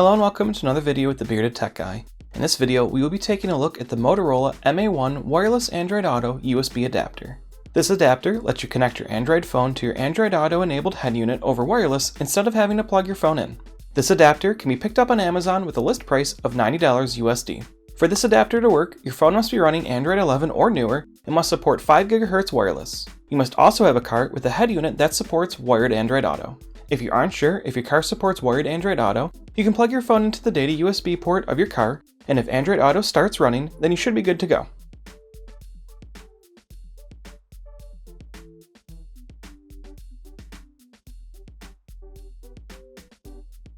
Hello and welcome to another video with the Bearded Tech Guy. In this video, we will be taking a look at the Motorola MA1 wireless Android Auto USB adapter. This adapter lets you connect your Android phone to your Android Auto enabled head unit over wireless instead of having to plug your phone in. This adapter can be picked up on Amazon with a list price of $90 USD. For this adapter to work, your phone must be running Android 11 or newer and must support 5 GHz wireless. You must also have a car with a head unit that supports wired Android Auto. If you aren't sure if your car supports wired Android Auto, you can plug your phone into the data USB port of your car, and if Android Auto starts running, then you should be good to go.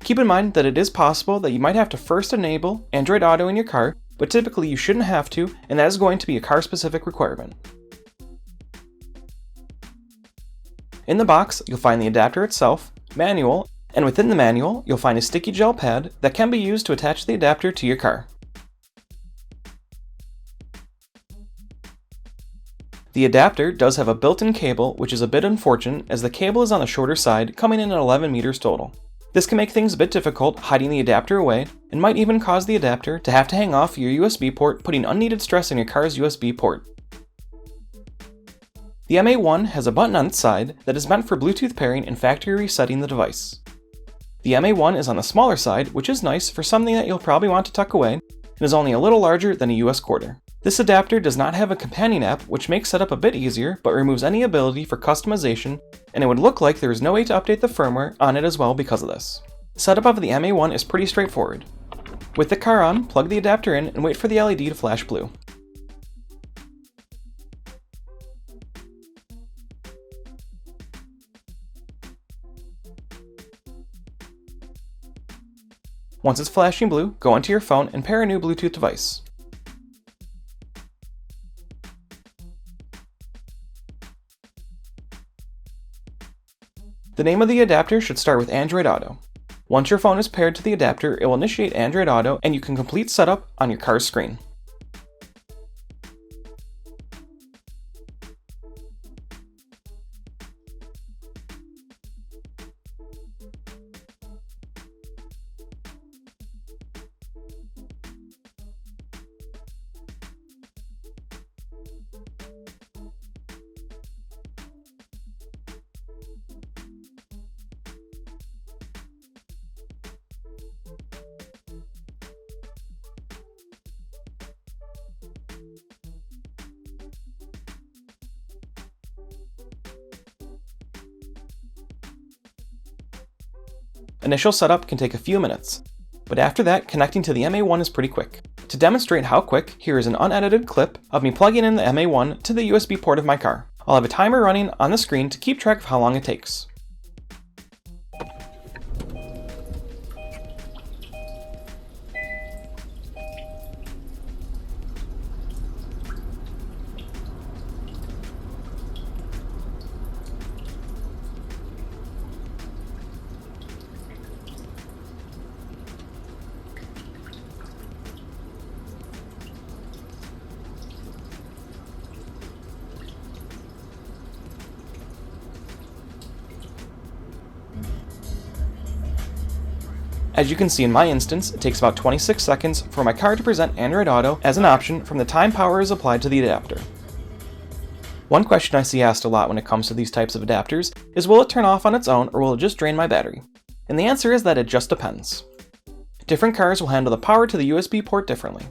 Keep in mind that it is possible that you might have to first enable Android Auto in your car, but typically you shouldn't have to, and that is going to be a car-specific requirement. In the box, you'll find the adapter itself, manual, and within the manual, you'll find a sticky gel pad that can be used to attach the adapter to your car. The adapter does have a built-in cable, which is a bit unfortunate as the cable is on the shorter side, coming in at 11 meters total. This can make things a bit difficult hiding the adapter away, and might even cause the adapter to have to hang off your USB port, putting unneeded stress on your car's USB port. The MA1 has a button on its side that is meant for Bluetooth pairing and factory resetting the device. The MA1 is on the smaller side, which is nice for something that you'll probably want to tuck away, and is only a little larger than a US quarter. This adapter does not have a companion app, which makes setup a bit easier, but removes any ability for customization, and it would look like there is no way to update the firmware on it as well because of this. Setup of the MA1 is pretty straightforward. With the car on, plug the adapter in and wait for the LED to flash blue. Once it's flashing blue, go onto your phone and pair a new Bluetooth device. The name of the adapter should start with Android Auto. Once your phone is paired to the adapter, it will initiate Android Auto and you can complete setup on your car's screen. Initial setup can take a few minutes, but after that, connecting to the MA1 is pretty quick. To demonstrate how quick, here is an unedited clip of me plugging in the MA1 to the USB port of my car. I'll have a timer running on the screen to keep track of how long it takes. As you can see in my instance, it takes about 26 seconds for my car to present Android Auto as an option from the time power is applied to the adapter. One question I see asked a lot when it comes to these types of adapters is, will it turn off on its own or will it just drain my battery? And the answer is that it just depends. Different cars will handle the power to the USB port differently.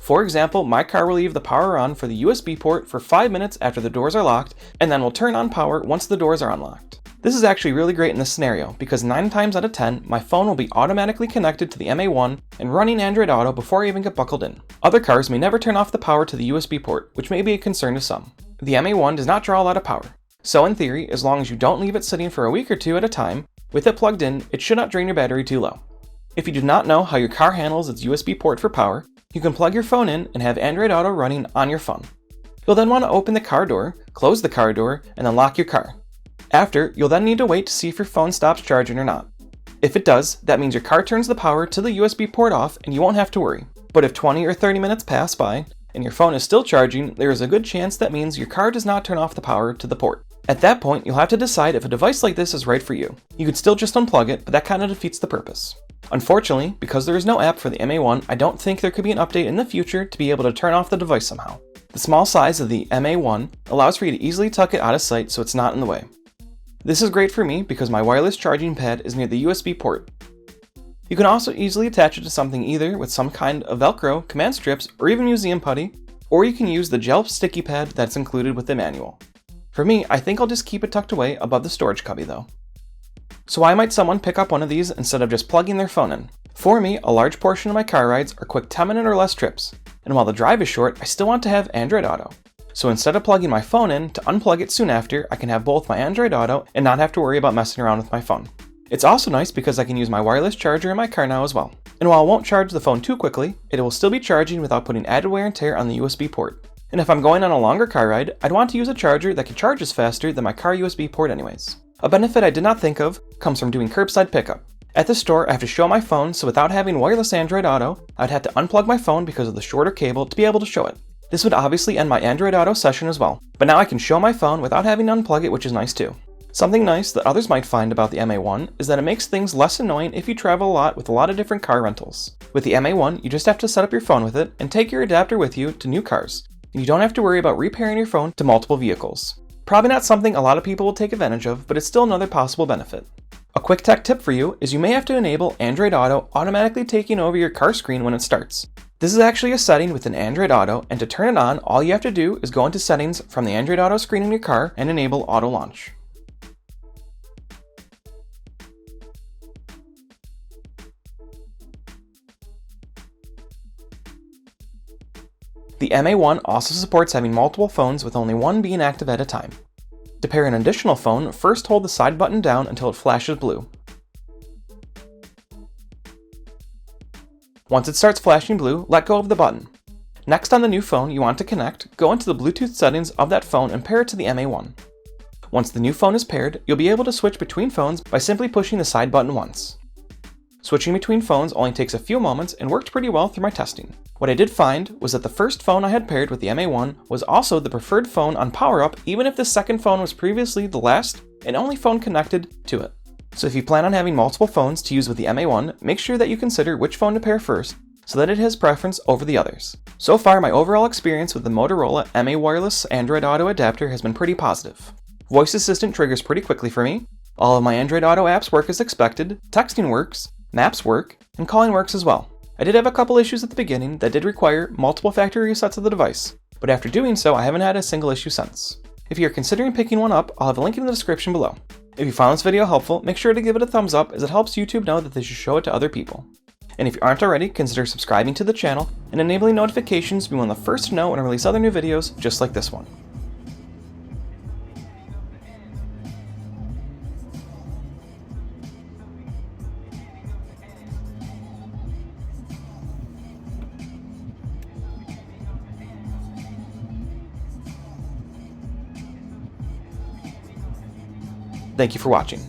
For example, my car will leave the power on for the USB port for 5 minutes after the doors are locked, and then will turn on power once the doors are unlocked. This is actually really great in this scenario, because 9 times out of 10, my phone will be automatically connected to the MA1 and running Android Auto before I even get buckled in. Other cars may never turn off the power to the USB port, which may be a concern to some. The MA1 does not draw a lot of power, so in theory, as long as you don't leave it sitting for a week or two at a time, with it plugged in, it should not drain your battery too low. If you do not know how your car handles its USB port for power, you can plug your phone in and have Android Auto running on your phone. You'll then want to open the car door, close the car door, and then lock your car. After, you'll then need to wait to see if your phone stops charging or not. If it does, that means your car turns the power to the USB port off and you won't have to worry. But if 20 or 30 minutes pass by and your phone is still charging, there is a good chance that means your car does not turn off the power to the port. At that point, you'll have to decide if a device like this is right for you. You could still just unplug it, but that kind of defeats the purpose. Unfortunately, because there is no app for the MA1, I don't think there could be an update in the future to be able to turn off the device somehow. The small size of the MA1 allows for you to easily tuck it out of sight so it's not in the way. This is great for me because my wireless charging pad is near the USB port. You can also easily attach it to something either with some kind of Velcro, command strips, or even museum putty, or you can use the gel sticky pad that's included with the manual. For me, I think I'll just keep it tucked away above the storage cubby though. So why might someone pick up one of these instead of just plugging their phone in? For me, a large portion of my car rides are quick 10-minute or less trips, and while the drive is short, I still want to have Android Auto. So instead of plugging my phone in to unplug it soon after, I can have both my Android Auto and not have to worry about messing around with my phone. It's also nice because I can use my wireless charger in my car now as well. And while it won't charge the phone too quickly, it will still be charging without putting added wear and tear on the USB port. And if I'm going on a longer car ride, I'd want to use a charger that can charge us faster than my car USB port anyways. A benefit I did not think of comes from doing curbside pickup. At the store, I have to show my phone, so without having wireless Android Auto, I'd have to unplug my phone because of the shorter cable to be able to show it. This would obviously end my Android Auto session as well, but now I can show my phone without having to unplug it, which is nice too. Something nice that others might find about the MA1 is that it makes things less annoying if you travel a lot with a lot of different car rentals. With the MA1, you just have to set up your phone with it and take your adapter with you to new cars, and you don't have to worry about repairing your phone to multiple vehicles. Probably not something a lot of people will take advantage of, but it's still another possible benefit. A quick tech tip for you is you may have to enable Android Auto automatically taking over your car screen when it starts. This is actually a setting within Android Auto, and to turn it on, all you have to do is go into settings from the Android Auto screen in your car and enable auto launch. The MA1 also supports having multiple phones with only one being active at a time. To pair an additional phone, first hold the side button down until it flashes blue. Once it starts flashing blue, let go of the button. Next, on the new phone you want to connect, go into the Bluetooth settings of that phone and pair it to the MA1. Once the new phone is paired, you'll be able to switch between phones by simply pushing the side button once. Switching between phones only takes a few moments and worked pretty well through my testing. What I did find was that the first phone I had paired with the MA1 was also the preferred phone on power up, even if the second phone was previously the last and only phone connected to it. So if you plan on having multiple phones to use with the MA1, make sure that you consider which phone to pair first so that it has preference over the others. So far, my overall experience with the Motorola MA wireless Android Auto adapter has been pretty positive. Voice Assistant triggers pretty quickly for me, all of my Android Auto apps work as expected, texting works, maps work, and calling works as well. I did have a couple issues at the beginning that did require multiple factory resets of the device, but after doing so I haven't had a single issue since. If you're considering picking one up, I'll have a link in the description below. If you found this video helpful, make sure to give it a thumbs up as it helps YouTube know that they should show it to other people. And if you aren't already, consider subscribing to the channel and enabling notifications to be one of the first to know when I release other new videos just like this one. Thank you for watching.